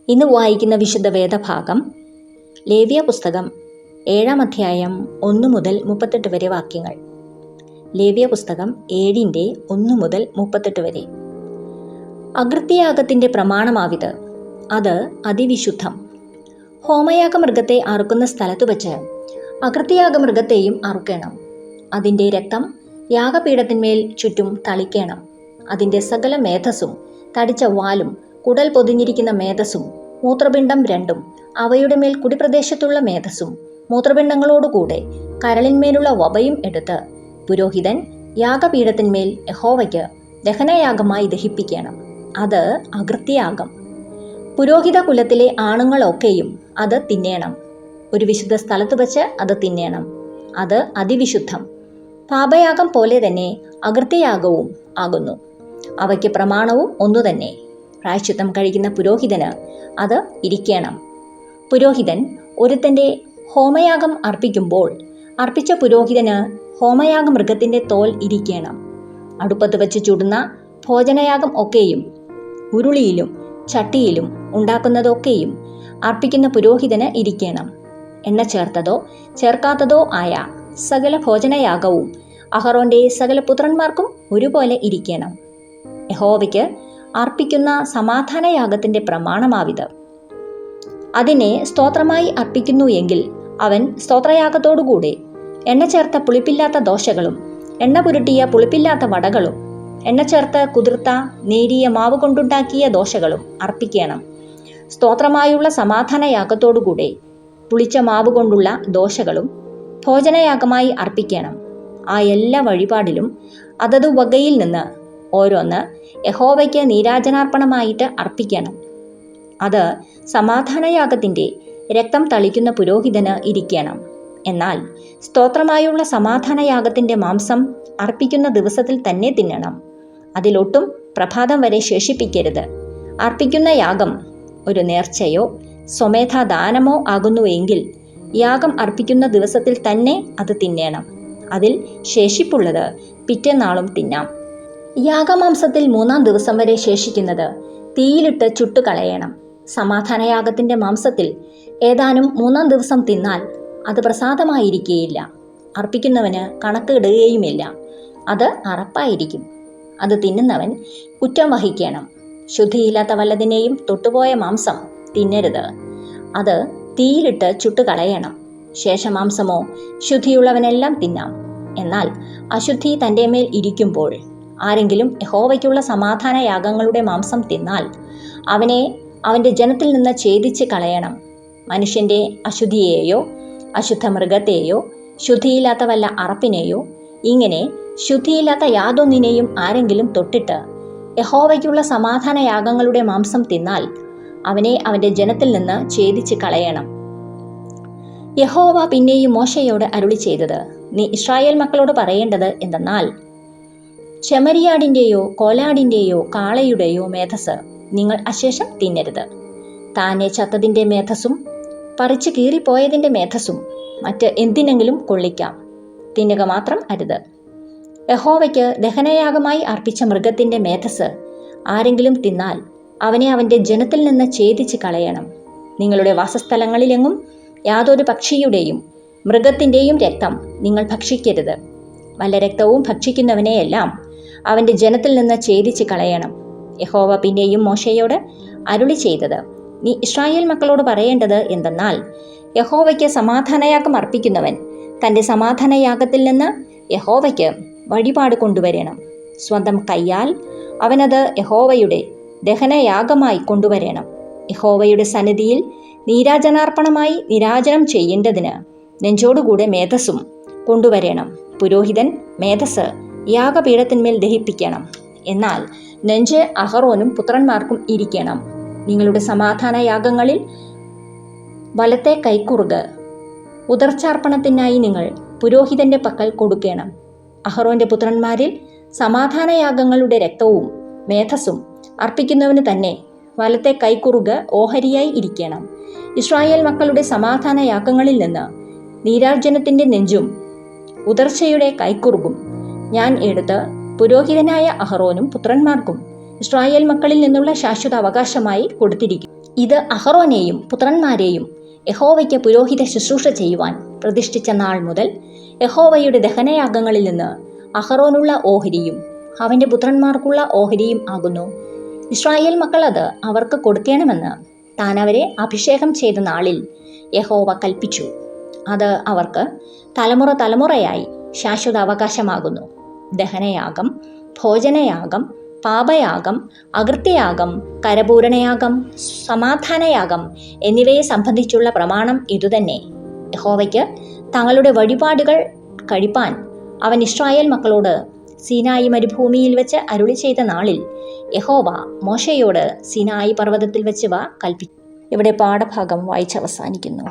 ഇന്ന് വായിക്കുന്ന വിശുദ്ധ വേദഭാഗം ലേവ്യ പുസ്തകം 7-ാം അധ്യായം 1 മുതൽ 38 വരെ വാക്യങ്ങൾ. ലേവ്യ പുസ്തകം 7-ന്റെ 1 മുതൽ 38 വരെ. അകൃത്യയാഗത്തിൻ്റെ പ്രമാണമാവിത്, അത് അതിവിശുദ്ധം. ഹോമയാഗമൃഗത്തെ അറുക്കുന്ന സ്ഥലത്തു വച്ച് അകൃത്യയാഗമൃഗത്തെയും അറുക്കണം. അതിൻ്റെ രക്തം യാഗപീഠത്തിന്മേൽ ചുറ്റും തളിക്കണം. അതിൻ്റെ സകല മേധസ്സും, തടിച്ച വാലും, കുടൽ പൊതിഞ്ഞിരിക്കുന്ന മേധസ്സും, മൂത്രപിണ്ഡം രണ്ടും, അവയുടെ മേൽ കുടിപ്രദേശത്തുള്ള മേധസ്സും, മൂത്രപിണ്ഡങ്ങളോടുകൂടെ കരളിന്മേലുള്ള വപയും എടുത്ത് പുരോഹിതൻ യാഗപീഠത്തിന്മേൽ യഹോവയ്ക്ക് ദഹനയാഗമായി ദഹിപ്പിക്കണം. അത് അകൃത്യയാഗം. പുരോഹിത കുലത്തിലെ ആണുങ്ങളൊക്കെയും അത് തിന്നേണം. ഒരു വിശുദ്ധ സ്ഥലത്ത് വച്ച് അത് തിന്നേണം. അത് അതിവിശുദ്ധം. പാപയാഗം പോലെ തന്നെ അകൃത്യയാഗവും ആകുന്നു. അവയ്ക്ക് പ്രമാണവും ഒന്നു തന്നെ. പ്രായശ്ചിത്തം കഴിക്കുന്ന പുരോഹിതന് അത് ഇരിക്കണം. പുരോഹിതൻ ഒരുത്തൻ്റെ ഹോമയാഗം അർപ്പിക്കുമ്പോൾ അർപ്പിച്ച പുരോഹിതന് ഹോമയാഗ മൃഗത്തിൻ്റെ തോൽ ഇരിക്കണം. അടുപ്പത്ത് വെച്ച് ചുടുന്ന ഭോജനയാഗം ഒക്കെയും ഉരുളിയിലും ചട്ടിയിലും ഉണ്ടാക്കുന്നതൊക്കെയും അർപ്പിക്കുന്ന പുരോഹിതന് ഇരിക്കണം. എണ്ണ ചേർത്തതോ ചേർക്കാത്തതോ ആയ സകല ഭോജനയാഗവും അഹറോന്റെ സകല പുത്രന്മാർക്കും ഒരുപോലെ ഇരിക്കണം. യഹോവയ്ക്ക് അർപ്പിക്കുന്ന സമാധാനയാഗത്തിൻ്റെ പ്രമാണമാവിത്. അതിനെ സ്തോത്രമായി അർപ്പിക്കുന്നു എങ്കിൽ അവൻ സ്തോത്രയാഗത്തോടുകൂടെ എണ്ണ ചേർത്ത പുളിപ്പില്ലാത്ത ദോശകളും എണ്ണ പുരട്ടിയ പുളിപ്പില്ലാത്ത വടകളും എണ്ണ ചേർത്ത് കുതിർത്ത നേരിയ മാവ് കൊണ്ടുണ്ടാക്കിയ ദോശകളും അർപ്പിക്കണം. സ്തോത്രമായുള്ള സമാധാനയാഗത്തോടുകൂടെ പുളിച്ച മാവ് കൊണ്ടുള്ള ദോശകളും ഭോജനയാഗമായി അർപ്പിക്കണം. ആ എല്ലാ വഴിപാടിലും അതത് വകയിൽ നിന്ന് ഓരോന്ന് യഹോവയ്ക്ക് നീരാജനാർപ്പണമായിട്ട് അർപ്പിക്കണം. അത് സമാധാനയാഗത്തിൻ്റെ രക്തം തളിക്കുന്ന പുരോഹിതന് ഇരിക്കണം. എന്നാൽ സ്തോത്രമായുള്ള സമാധാനയാഗത്തിൻ്റെ മാംസം അർപ്പിക്കുന്ന ദിവസത്തിൽ തന്നെ തിന്നണം. അതിലൊട്ടും പ്രഭാതം വരെ ശേഷിപ്പിക്കരുത്. അർപ്പിക്കുന്ന യാഗം ഒരു നേർച്ചയോ സ്വമേധാദാനമോ ആകുന്നുവെങ്കിൽ യാഗം അർപ്പിക്കുന്ന ദിവസത്തിൽ തന്നെ അത് തിന്നേണം. അതിൽ ശേഷിപ്പുള്ളത് പിറ്റേന്നാളും തിന്നാം. യാഗമാംസത്തിൽ 3-ാം ദിവസം വരെ ശേഷിക്കുന്നത് തീയിലിട്ട് ചുട്ടുകളയണം. സമാധാനയാഗത്തിൻ്റെ മാംസത്തിൽ ഏതാനും 3-ാം ദിവസം തിന്നാൽ അത് പ്രസാദമായിരിക്കുകയില്ല. അർപ്പിക്കുന്നവന് കണക്ക് ഇടുകയുമില്ല. അത് അറപ്പായിരിക്കും. അത് തിന്നുന്നവൻ കുറ്റം വഹിക്കണം. ശുദ്ധിയില്ലാത്ത വല്ലതിനെയും തൊട്ടുപോയ മാംസം തിന്നരുത്. അത് തീയിലിട്ട് ചുട്ടുകളയണം. ശേഷമാംസമോ ശുദ്ധിയുള്ളവനെല്ലാം തിന്നാം. എന്നാൽ അശുദ്ധി തൻ്റെ മേൽ ഇരിക്കുമ്പോൾ ആരെങ്കിലും യഹോവയ്ക്കുള്ള സമാധാനയാഗങ്ങളുടെ മാംസം തിന്നാൽ അവനെ അവൻ്റെ ജനത്തിൽ നിന്ന് ഛേദിച്ച് കളയണം. മനുഷ്യൻ്റെ അശുദ്ധിയെയോ അശുദ്ധ മൃഗത്തെയോ ശുദ്ധിയില്ലാത്ത വല്ല അറപ്പിനെയോ ഇങ്ങനെ ശുദ്ധിയില്ലാത്ത യാതൊന്നിനെയും ആരെങ്കിലും തൊട്ടിട്ട് യഹോവയ്ക്കുള്ള സമാധാനയാഗങ്ങളുടെ മാംസം തിന്നാൽ അവനെ അവൻ്റെ ജനത്തിൽ നിന്ന് ഛേദിച്ച് കളയണം. യഹോവ പിന്നെയും മോശയോട് അരുളി ചെയ്തത്, നീ ഇസ്രായേൽ മക്കളോട് പറയേണ്ടത് എന്തെന്നാൽ, ചെമ്മരിയാടിൻ്റെയോ കോലാടിൻ്റെയോ കാളയുടെയോ മേധസ് നിങ്ങൾ അശേഷം തിന്നരുത്. താനെ ചത്തതിൻ്റെ മേധസ്സും പറിച്ചു കീറിപ്പോയതിൻ്റെ മേധസ്സും മറ്റ് എന്തിനെങ്കിലും കൊള്ളിക്കാം, തിന്നുക മാത്രം അരുത്. യഹോവയ്ക്ക് ദഹനയാഗമായി അർപ്പിച്ച മൃഗത്തിൻ്റെ മേധസ് ആരെങ്കിലും തിന്നാൽ അവനെ അവൻ്റെ ജനത്തിൽ നിന്ന് ഛേദിച്ച് കളയണം. നിങ്ങളുടെ വാസസ്ഥലങ്ങളിലെങ്ങും യാതൊരു പക്ഷിയുടെയും മൃഗത്തിൻ്റെയും രക്തം നിങ്ങൾ ഭക്ഷിക്കരുത്. വല്ല രക്തവും ഭക്ഷിക്കുന്നവനെയെല്ലാം അവൻ്റെ ജനത്തിൽ നിന്ന് ഛേദിച്ച് കളയണം. യഹോവ പിന്നെയും മോശയോട് അരുളി ചെയ്തത്, നീ ഇസ്രായേൽ മക്കളോട് പറയേണ്ടത് എന്തെന്നാൽ, യഹോവയ്ക്ക് സമാധാനയാഗം അർപ്പിക്കുന്നവൻ തൻ്റെ സമാധാനയാഗത്തിൽ നിന്ന് യഹോവയ്ക്ക് വഴിപാട് കൊണ്ടുവരണം. സ്വന്തം കയ്യാൽ അവനത് യഹോവയുടെ ദഹനയാഗമായി കൊണ്ടുവരണം. യഹോവയുടെ സന്നിധിയിൽ നീരാജനാർപ്പണമായി നീരാജനം ചെയ്യേണ്ടതിന് നെഞ്ചോടുകൂടെ മേധസ്സും കൊണ്ടുവരണം. പുരോഹിതൻ മേധസ് യാഗപീഠത്തിന്മേൽ ദഹിപ്പിക്കണം. എന്നാൽ നെഞ്ച് അഹറോനും പുത്രന്മാർക്കും ഇരിക്കണം. നിങ്ങളുടെ സമാധാനയാഗങ്ങളിൽ വലത്തെ കൈക്കുറുക് ഉദർച്ചാർപ്പണത്തിനായി നിങ്ങൾ പുരോഹിതന്റെ പക്കൽ കൊടുക്കണം. അഹറോന്റെ പുത്രന്മാരിൽ സമാധാനയാഗങ്ങളുടെ രക്തവും മേധസ്സും അർപ്പിക്കുന്നവന് തന്നെ വലത്തെ കൈക്കുറുക് ഓഹരിയായി ഇരിക്കണം. ഇസ്രായേൽ മക്കളുടെ സമാധാനയാഗങ്ങളിൽ നിന്ന് നീരാജനത്തിൻ്റെ നെഞ്ചും ഉദർച്ചയുടെ കൈക്കുറുകും ഞാൻ എടുത്ത് പുരോഹിതനായ അഹറോനും പുത്രന്മാർക്കും ഇസ്രായേൽ മക്കളിൽ നിന്നുള്ള ശാശ്വത അവകാശമായി കൊടുത്തിരിക്കും. ഇത് അഹറോനെയും പുത്രന്മാരെയും യഹോവയ്ക്ക് പുരോഹിത ശുശ്രൂഷ ചെയ്യുവാൻ പ്രതിഷ്ഠിച്ച നാൾ മുതൽ യഹോവയുടെ ദഹനയാഗങ്ങളിൽ നിന്ന് അഹറോനുള്ള ഓഹരിയും അവൻ്റെ പുത്രന്മാർക്കുള്ള ഓഹരിയും ആകുന്നു. ഇസ്രായേൽ മക്കൾ അത് അവർക്ക് കൊടുക്കണമെന്ന് താൻ അവരെ അഭിഷേകം ചെയ്ത നാളിൽ യഹോവ കൽപ്പിച്ചു. അത് അവർക്ക് തലമുറ തലമുറയായി ശാശ്വത അവകാശമാകുന്നു. ദഹനയാഗം, ഭോജനയാഗം, പാപയാഗം, അകൃത്യയാഗം, കരപൂരണയാഗം, സമാധാനയാഗം എന്നിവയെ സംബന്ധിച്ചുള്ള പ്രമാണം ഇതുതന്നെ. യഹോവയ്ക്ക് തങ്ങളുടെ വഴിപാടുകൾ കഴിപ്പാൻ അവൻ ഇസ്രായേൽ മക്കളോട് സീനായി മരുഭൂമിയിൽ വെച്ച് അരുളി ചെയ്ത നാളിൽ യഹോവ മോശയോട് സീനായി പർവ്വതത്തിൽ വെച്ച് കൽപ്പിച്ചു. ഇവിടെ പാഠഭാഗം വായിച്ചവസാനിക്കുന്നു.